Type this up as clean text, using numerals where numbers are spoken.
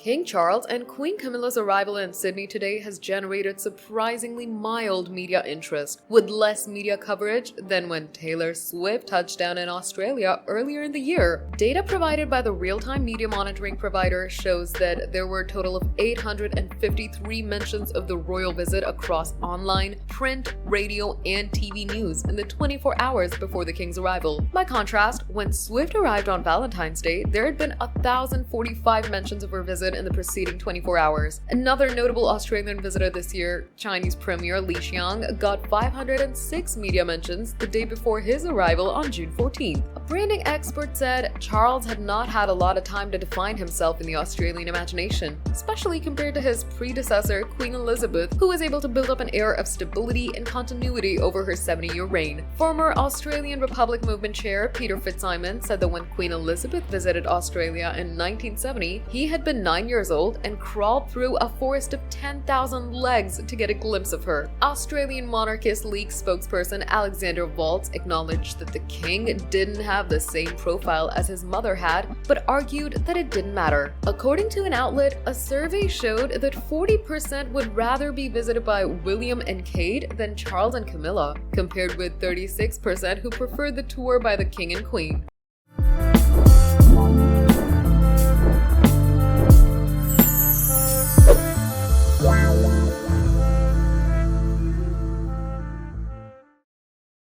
King Charles and Queen Camilla's arrival in Sydney today has generated surprisingly mild media interest, with less media coverage than when Taylor Swift touched down in Australia earlier in the year. Data provided by the real-time media monitoring provider shows that there were a total of 853 mentions of the royal visit across online, print, radio, and TV news in the 24 hours before the King's arrival. By contrast, when Swift arrived on Valentine's Day, there had been 1,045 mentions of her visit in the preceding 24 hours. Another notable Australian visitor this year, Chinese Premier Li Qiang, got 506 media mentions the day before his arrival on June 14th. A branding expert said Charles had not had a lot of time to define himself in the Australian imagination, especially compared to his predecessor, Queen Elizabeth, who was able to build up an air of stability and continuity over her 70-year reign. Former Australian Republic Movement chair Peter Fitzsimons said that when Queen Elizabeth visited Australia in 1970, he had been 9 years old and crawled through a forest of 10,000 legs to get a glimpse of her. Australian Monarchist League spokesperson Alexander Waltz acknowledged that the king didn't have the same profile as his mother had, but argued that it didn't matter. According to an outlet, a survey showed that 40% would rather be visited by William and Kate than Charles and Camilla, compared with 36% who preferred the tour by the king and queen.